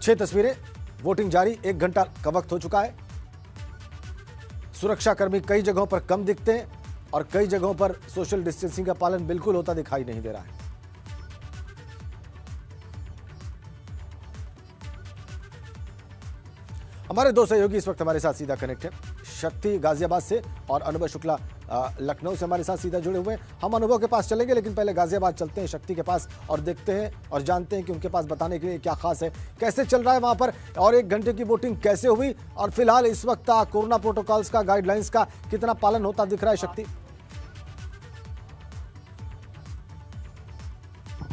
6 तस्वीरें। वोटिंग जारी 1 घंटा का वक्त हो चुका है। सुरक्षाकर्मी कई जगहों पर कम दिखते हैं और कई जगहों पर सोशल डिस्टेंसिंग का पालन बिल्कुल होता दिखाई नहीं दे रहा है। हमारे दो सहयोगी इस वक्त हमारे साथ सीधा कनेक्ट है। शक्ति गाजियाबाद से और अनुभव शुक्ला लखनऊ से हमारे साथ सीधा जुड़े हुए हैं। हम अनुभव के पास चलेंगे, लेकिन पहले गाजियाबाद चलते हैं शक्ति के पास और देखते हैं और जानते हैं कि उनके पास बताने के लिए क्या खास है, कैसे चल रहा है वहां पर, और 1 घंटे की वोटिंग कैसे हुई, और फिलहाल इस वक्त कोरोना प्रोटोकॉल्स का, गाइडलाइंस का कितना पालन होता दिख रहा है। शक्ति,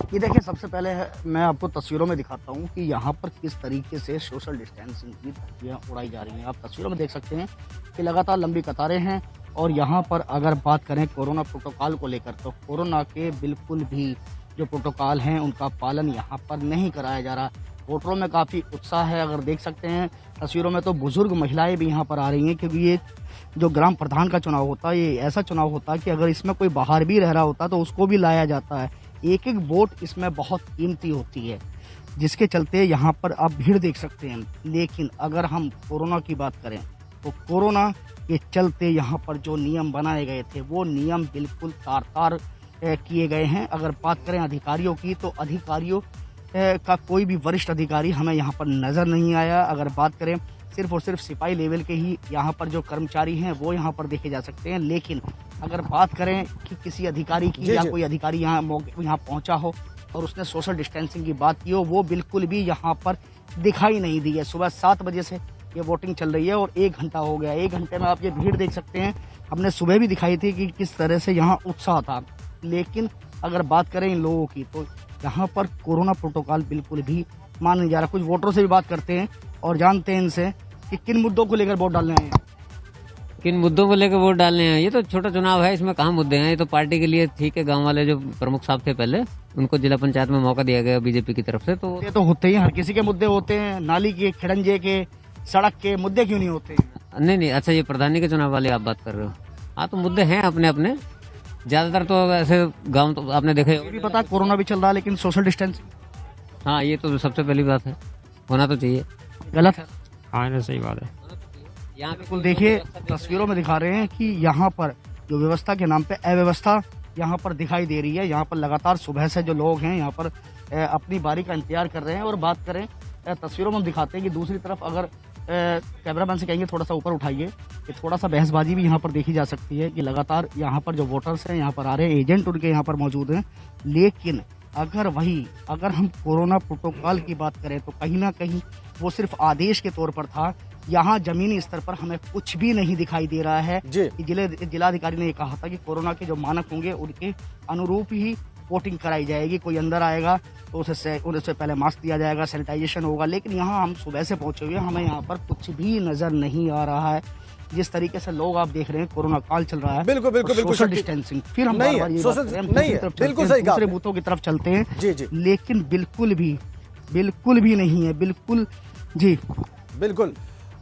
ये देखिए, सबसे पहले मैं आपको तस्वीरों में दिखाता हूँ कि यहाँ पर किस तरीके से सोशल डिस्टेंसिंग की धज्जियाँ उड़ाई जा रही हैं। आप तस्वीरों में देख सकते हैं कि लगातार लंबी कतारें हैं। और यहाँ पर अगर बात करें कोरोना प्रोटोकॉल को लेकर, तो कोरोना के बिल्कुल भी जो प्रोटोकॉल हैं उनका पालन यहाँ पर नहीं कराया जा रहा। वोटरों में काफ़ी उत्साह है। अगर देख सकते हैं तस्वीरों में, तो बुजुर्ग महिलाएं भी यहाँ पर आ रही हैं, क्योंकि ये जो ग्राम प्रधान का चुनाव होता है, ये ऐसा चुनाव होता है कि अगर इसमें कोई बाहर भी रह रहा होता तो उसको भी लाया जाता है। एक एक वोट इसमें बहुत कीमती होती है, जिसके चलते यहाँ पर आप भीड़ देख सकते हैं। लेकिन अगर हम कोरोना की बात करें, तो कोरोना के चलते यहाँ पर जो नियम बनाए गए थे वो नियम बिल्कुल तार तार किए गए हैं। अगर बात करें अधिकारियों की, तो अधिकारियों का कोई भी वरिष्ठ अधिकारी हमें यहाँ पर नज़र नहीं आया। अगर बात करें सिर्फ और सिर्फ सिपाही लेवल के ही यहाँ पर जो कर्मचारी हैं वो यहाँ पर देखे जा सकते हैं। लेकिन अगर बात करें कि किसी अधिकारी की या कोई अधिकारी यहाँ पहुँचा हो और उसने सोशल डिस्टेंसिंग की बात की हो, वो बिल्कुल भी यहाँ पर दिखाई नहीं दी है। सुबह 7 बजे से ये वोटिंग चल रही है और 1 घंटा हो गया। 1 घंटे में आप ये भीड़ देख सकते हैं। हमने सुबह भी दिखाई थी कि किस तरह से यहाँ उत्साह था। लेकिन अगर बात करें इन लोगों की, तो यहाँ पर कोरोना प्रोटोकॉल बिल्कुल भी मान नहीं जा रहा। कुछ वोटरों से भी बात करते हैं और जानते हैं इनसे कि किन मुद्दों को लेकर वोट डालने हैं। किन मुद्दों को लेकर वोट डालने हैं? ये तो छोटा चुनाव है, इसमें कहाँ मुद्दे हैं। ये तो पार्टी के लिए ठीक है। गांव वाले जो प्रमुख साहब थे पहले, उनको जिला पंचायत में मौका दिया गया बीजेपी की तरफ से। तो ये तो होते ही, हर किसी के मुद्दे होते हैं। नाली के, खिड़ंजे के, सड़क के मुद्दे क्यों नहीं होते? नहीं, अच्छा, ये प्रधानी के चुनाव वाले आप बात कर रहे हो। हाँ, तो मुद्दे हैं अपने अपने। ज्यादातर तो ऐसे गाँव तो आपने देखे, ये भी पता कोरोना भी चल रहा है लेकिन सोशल डिस्टेंस। हाँ, ये तो सबसे पहली बात है, होना तो चाहिए। गलत है? हाँ, ना, सही बात है। यहाँ बिल्कुल देखिए, तस्वीरों में दिखा रहे हैं कि यहाँ पर जो व्यवस्था के नाम पे अव्यवस्था यहाँ पर दिखाई दे रही है। यहाँ पर लगातार सुबह से जो लोग हैं यहाँ पर अपनी बारी का इंतजार कर रहे हैं। और बात करें तस्वीरों में हम दिखाते हैं कि दूसरी तरफ अगर कैमरामैन से कहेंगे थोड़ा सा ऊपर उठाइए, कि थोड़ा सा बहसबाजी भी यहाँ पर देखी जा सकती है कि लगातार यहाँ पर जो वोटर्स हैं यहाँ पर आ रहे हैं, एजेंट उनके यहाँ पर मौजूद हैं। लेकिन अगर हम कोरोना प्रोटोकॉल की बात करें, तो कहीं ना कहीं वो सिर्फ आदेश के तौर पर था। यहाँ जमीनी स्तर पर हमें कुछ भी नहीं दिखाई दे रहा है। जिलाधिकारी ने कहा था कि कोरोना के जो मानक होंगे उनके अनुरूप ही वोटिंग कराई जाएगी। कोई अंदर आएगा तो उससे पहले मास्क दिया जाएगा, सैनिटाइजेशन होगा। लेकिन यहाँ हम सुबह से पहुंचे हुए, हमें यहाँ पर कुछ भी नजर नहीं आ रहा है। जिस तरीके से लोग आप देख रहे हैं, कोरोना काल चल रहा है। बिल्कुल सोशल डिस्टेंसिंग। फिर हम दूसरे बूथों की तरफ चलते हैं। लेकिन बिल्कुल भी नहीं है। बिल्कुल जी, बिल्कुल।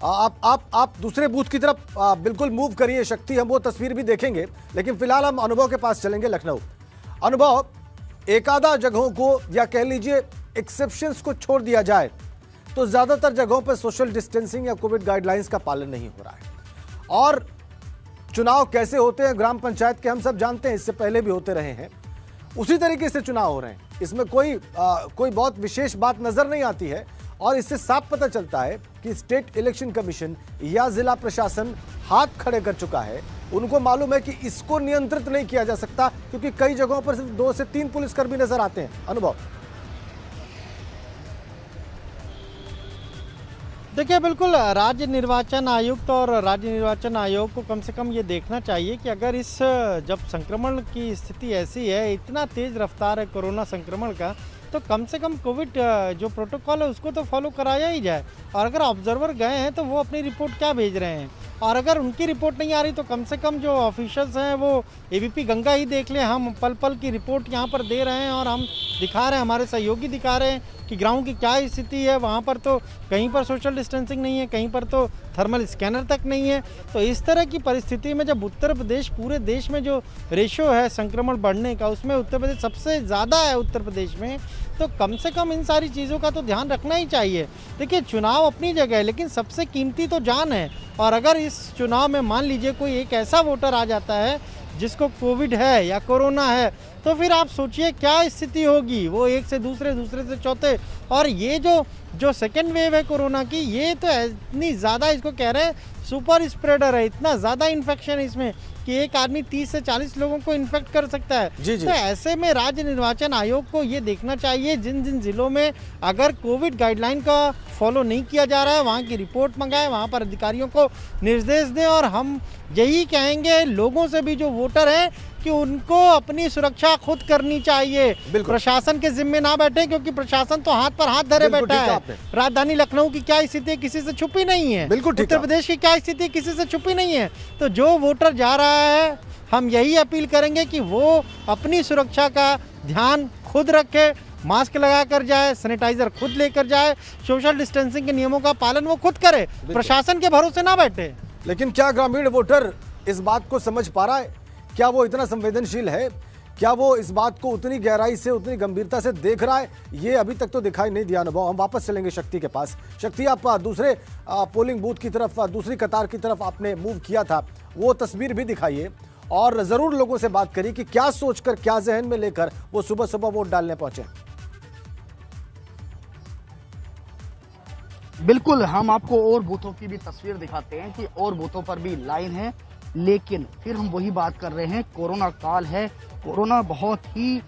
आप दूसरे बूथ की तरफ बिल्कुल मूव करिए शक्ति, हम वो तस्वीर भी देखेंगे। लेकिन फिलहाल हम अनुभव के पास चलेंगे, लखनऊ। अनुभव, एक आधा जगहों को या कह लीजिए एक्सेप्शंस को छोड़ दिया जाए तो ज्यादातर जगहों पर सोशल डिस्टेंसिंग या कोविड गाइडलाइंस का पालन नहीं हो रहा है। और चुनाव कैसे होते हैं ग्राम पंचायत के हम सब जानते हैं, इससे पहले भी होते रहे हैं। उसी तरीके से चुनाव हो रहे हैं। इसमें कोई बहुत विशेष बात नजर नहीं आती है। और इससे साफ पता चलता है कि स्टेट इलेक्शन कमीशन या जिला प्रशासन हाथ खड़े कर चुका है। उनको मालूम है कि इसको नियंत्रित नहीं किया जा सकता, क्योंकि कई जगहों पर सिर्फ 2 से 3 पुलिसकर्मी नजर आते हैं। अनुभव, देखिए, बिल्कुल राज्य निर्वाचन आयुक्त और राज्य निर्वाचन आयोग को कम से कम ये देखना चाहिए कि अगर जब संक्रमण की स्थिति ऐसी है, इतना तेज रफ्तार है कोरोना संक्रमण का, तो कम से कम कोविड जो प्रोटोकॉल है उसको तो फॉलो कराया ही जाए। और अगर ऑब्जर्वर गए हैं तो वो अपनी रिपोर्ट क्या भेज रहे हैं, और अगर उनकी रिपोर्ट नहीं आ रही तो कम से कम जो ऑफिशियल्स हैं वो एबीपी गंगा ही देख लें। हम पल पल की रिपोर्ट यहाँ पर दे रहे हैं और हम दिखा रहे हैं, हमारे सहयोगी दिखा रहे हैं कि ग्राउंड की क्या स्थिति है। वहाँ पर तो कहीं पर सोशल डिस्टेंसिंग नहीं है, कहीं पर तो थर्मल स्कैनर तक नहीं है। तो इस तरह की परिस्थिति में जब उत्तर प्रदेश पूरे देश में जो रेशो है संक्रमण बढ़ने का, उसमें उत्तर प्रदेश सबसे ज़्यादा है उत्तर प्रदेश में, तो कम से कम इन सारी चीज़ों का तो ध्यान रखना ही चाहिए। देखिए, चुनाव अपनी जगह है, लेकिन सबसे कीमती तो जान है। और अगर इस चुनाव में मान लीजिए कोई एक ऐसा वोटर आ जाता है जिसको कोविड है या कोरोना है, तो फिर आप सोचिए क्या स्थिति होगी। वो एक से दूसरे, दूसरे से चौथे, और ये जो सेकेंड वेव है कोरोना की, ये तो इतनी ज़्यादा, इसको कह रहे हैं सुपर स्प्रेडर है, इतना ज़्यादा इन्फेक्शन है इसमें कि एक आदमी 30 से 40 लोगों को इन्फेक्ट कर सकता है। जी। तो ऐसे में राज्य निर्वाचन आयोग को ये देखना चाहिए, जिन जिन जिलों में अगर कोविड गाइडलाइन का फॉलो नहीं किया जा रहा है, वहाँ की रिपोर्ट मंगाए, वहाँ पर अधिकारियों को निर्देश दें। और हम यही कहेंगे लोगों से भी, जो वोटर हैं, कि उनको अपनी सुरक्षा खुद करनी चाहिए। प्रशासन के जिम्मे ना बैठे, क्योंकि प्रशासन तो हाथ पर हाथ धरे बैठा है। राजधानी लखनऊ की क्या स्थिति किसी से छुपी नहीं है, उत्तर प्रदेश की क्या स्थिति किसी से छुपी नहीं है। तो जो वोटर जा रहा है, हम यही अपील करेंगे कि वो अपनी सुरक्षा का ध्यान खुद रखे, मास्क लगा कर जाए, सैनिटाइजर खुद लेकर जाए, सोशल डिस्टेंसिंग के नियमों का पालन वो खुद करे, प्रशासन के भरोसे ना बैठे। लेकिन क्या ग्रामीण वोटर इस बात को समझ पा रहा है? क्या वो इतना संवेदनशील है? क्या वो इस बात को उतनी गहराई से, उतनी गंभीरता से देख रहा है? ये अभी तक तो दिखाई नहीं दिया अनुभव। हम वापस चलेंगे शक्ति के पास। शक्ति, आप दूसरे पोलिंग बूथ की तरफ, दूसरी कतार की तरफ आपने मूव किया था, वो तस्वीर भी दिखाइए और जरूर लोगों से बात करिए कि क्या सोचकर, क्या जहन में लेकर वो सुबह सुबह वोट डालने पहुंचे। बिल्कुल, हम आपको और बूथों की भी तस्वीर दिखाते हैं कि और बूथों पर भी लाइन है, लेकिन फिर हम वही बात कर रहे हैं, कोरोना काल है, कोरोना बहुत ही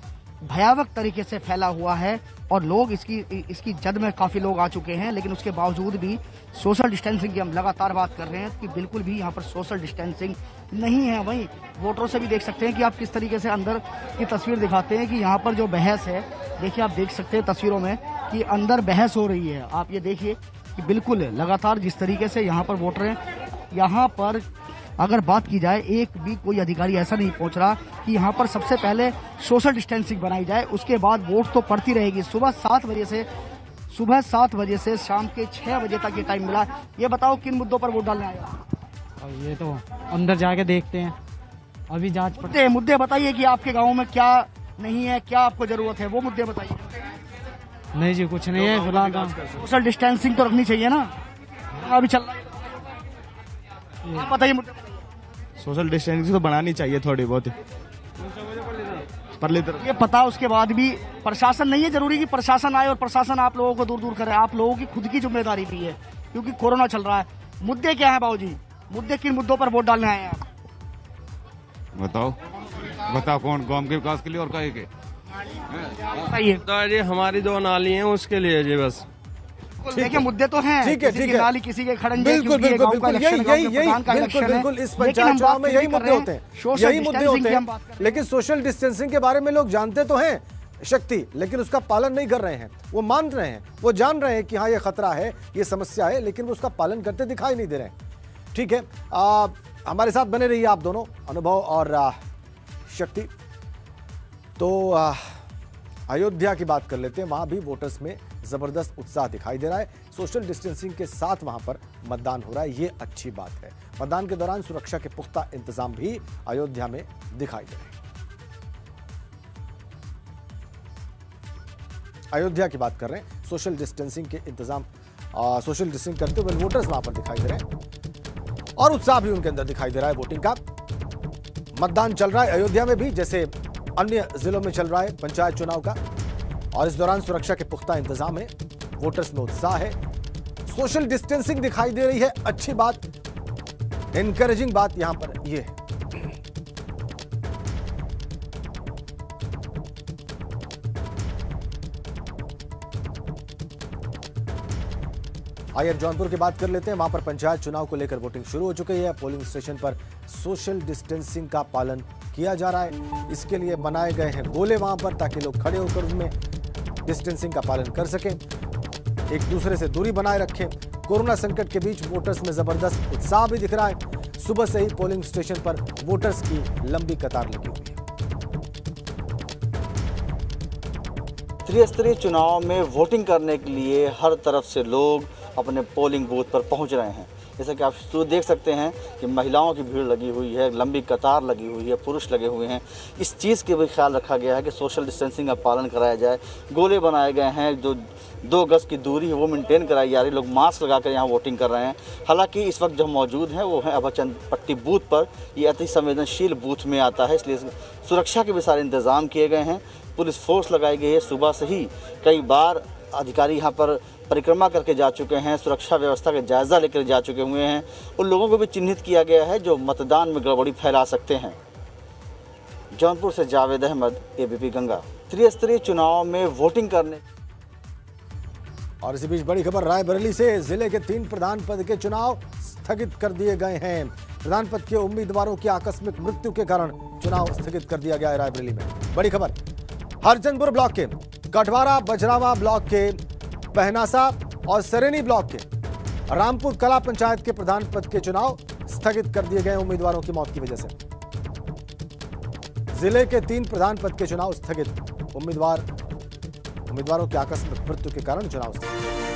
भयावह तरीके से फैला हुआ है और लोग इसकी जद में काफ़ी लोग आ चुके हैं। लेकिन उसके बावजूद भी सोशल डिस्टेंसिंग की हम लगातार बात कर रहे हैं कि बिल्कुल भी यहाँ पर सोशल डिस्टेंसिंग नहीं है। वहीं वोटरों से भी देख सकते हैं कि आप किस तरीके से अंदर की तस्वीर दिखाते हैं कि यहाँ पर जो बहस है, देखिए आप देख सकते हैं तस्वीरों में कि अंदर बहस हो रही है। आप ये देखिए कि बिल्कुल लगातार जिस तरीके से यहाँ पर वोटर हैं, यहाँ पर अगर बात की जाए, एक भी कोई अधिकारी ऐसा नहीं पहुंच रहा कि यहाँ पर सबसे पहले सोशल डिस्टेंसिंग बनाई जाए, उसके बाद वोट तो पड़ती रहेगी। सुबह 7 बजे से शाम के 6 बजे तक ये टाइम मिला। ये बताओ किन मुद्दों पर वोट डालने आएगा? अब ये तो अंदर जाके देखते हैं, अभी जांच मुद्दे बताइए कि आपके गाँव में क्या नहीं है, क्या आपको जरूरत है, वो मुद्दे बताइए। नहीं जी, कुछ नहीं है फिलहाल। सोशल डिस्टेंसिंग तो रखनी चाहिए ना, अभी चल रहा है। आप बताइए मुद्दे। सोशल डिस्टेंसिंग तो बनानी चाहिए थोड़ी बहुत, पर ये पता उसके बाद भी प्रशासन नहीं है, जरूरी कि प्रशासन आए और प्रशासन आप लोगों को दूर दूर करे। आप लोगों की खुद की जिम्मेदारी भी है, क्योंकि कोरोना चल रहा है। मुद्दे क्या है बाबूजी? मुद्दे किन मुद्दों पर वोट डालने आए हैं आप? बताओ कौन गांव के विकास के लिए और कहे के? बताइए। हमारी जो नाली है उसके लिए जी, बस देखिए मुद्दे तो हैं, ठीक है, किसी ठीक की है। नाली, किसी के खड़ंजे, बिल्कुल क्योंकि ये गांव का इलेक्शन है, गांव के प्रधान का इलेक्शन है। बिल्कुल इस लेकिन पंचायत हम चुनाव बात में नहीं यही कर मुद्दे रहे होते हैं, सोशल यही मुद्दे डिस्टेंसिंग होते की हम बात कर हैं। रहे लेकिन सोशल डिस्टेंसिंग के बारे में लोग जानते तो हैं शक्ति, लेकिन उसका पालन नहीं कर रहे हैं। वो मान रहे हैं, वो जान रहे हैं कि हाँ ये खतरा है, ये समस्या है, लेकिन वो उसका पालन करते दिखाई नहीं दे रहे हैं। ठीक है, हमारे साथ बने रहिए आप दोनों, अनुभव और शक्ति। तो अयोध्या की बात कर लेते हैं। वहां भी वोटर्स में जबरदस्त उत्साह दिखाई दे रहा है। सोशल डिस्टेंसिंग के साथ वहां पर मतदान हो रहा है, ये अच्छी बात है। मतदान के दौरान सुरक्षा के पुख्ता इंतजाम भी अयोध्या में दिखाई दे रहे हैं। अयोध्या की बात कर रहे हैं, सोशल डिस्टेंसिंग के इंतजाम, सोशल डिस्टेंसिंग करते हुए वोटर्स वहां पर दिखाई दे रहे हैं और उत्साह भी उनके अंदर दिखाई दे रहा है वोटिंग का। मतदान चल रहा है अयोध्या में भी, जैसे अन्य जिलों में चल रहा है पंचायत चुनाव का, और इस दौरान सुरक्षा के पुख्ता इंतजाम है, वोटर्स में उत्साह है, सोशल डिस्टेंसिंग दिखाई दे रही है। अच्छी बात, एनकरेजिंग बात यहां पर यह है। आइए जौनपुर की बात कर लेते हैं। वहां पर पंचायत चुनाव को लेकर वोटिंग शुरू हो चुकी है। पोलिंग स्टेशन पर सोशल डिस्टेंसिंग का पालन किया जा रहा है। इसके लिए बनाए गए हैं गोले वहां पर, ताकि लोग खड़े होकर उनमें डिस्टेंसिंग का पालन कर सकें, एक दूसरे से दूरी बनाए रखें। कोरोना संकट के बीच वोटर्स में जबरदस्त उत्साह भी दिख रहा है। सुबह से ही पोलिंग स्टेशन पर वोटर्स की लंबी कतार लगी हुई है। त्रिस्तरीय चुनाव में वोटिंग करने के लिए हर तरफ से लोग अपने पोलिंग बूथ पर पहुंच रहे हैं। जैसा कि आप तो देख सकते हैं कि महिलाओं की भीड़ लगी हुई है, लंबी कतार लगी हुई है, पुरुष लगे हुए हैं। इस चीज़ के भी ख्याल रखा गया है कि सोशल डिस्टेंसिंग का पालन कराया जाए। गोले बनाए गए हैं, जो 2 गज की दूरी है वो मेंटेन कराई जा रही है। लोग मास्क लगाकर यहाँ वोटिंग कर रहे हैं। हालांकि इस वक्त जो मौजूद हैं वो है अभयचंद पट्टी बूथ पर। ये अति संवेदनशील बूथ में आता है, इसलिए सुरक्षा के भी सारे इंतजाम किए गए हैं। पुलिस फोर्स लगाई गई है। सुबह से ही कई बार अधिकारी यहाँ पर परिक्रमा करके जा चुके हैं, सुरक्षा व्यवस्था का जायजा लेकर जा चुके हुए हैं। उन लोगों को भी चिन्हित किया गया है जो मतदान में गड़बड़ी फैला सकते हैं। जौनपुर से जावेद अहमद, एबीपी गंगा। त्रिस्तरीय चुनाव में वोटिंग करने। और इसी बीच बड़ी खबर रायबरेली से, जिले के 3 प्रधान पद के चुनाव स्थगित कर दिए गए हैं। प्रधान पद के उम्मीदवारों की आकस्मिक मृत्यु के कारण चुनाव स्थगित कर दिया गया है रायबरेली में। बड़ी खबर हरचंदपुर ब्लॉक के कटवारा बजरावा ब्लॉक के पहनासा और सरेनी ब्लॉक के रामपुर कला पंचायत के प्रधान पद के चुनाव स्थगित कर दिए गए उम्मीदवारों की मौत की वजह से। जिले के 3 प्रधान पद के चुनाव स्थगित, उम्मीदवारों की आकस्मिक मृत्यु के कारण चुनाव स्थगित।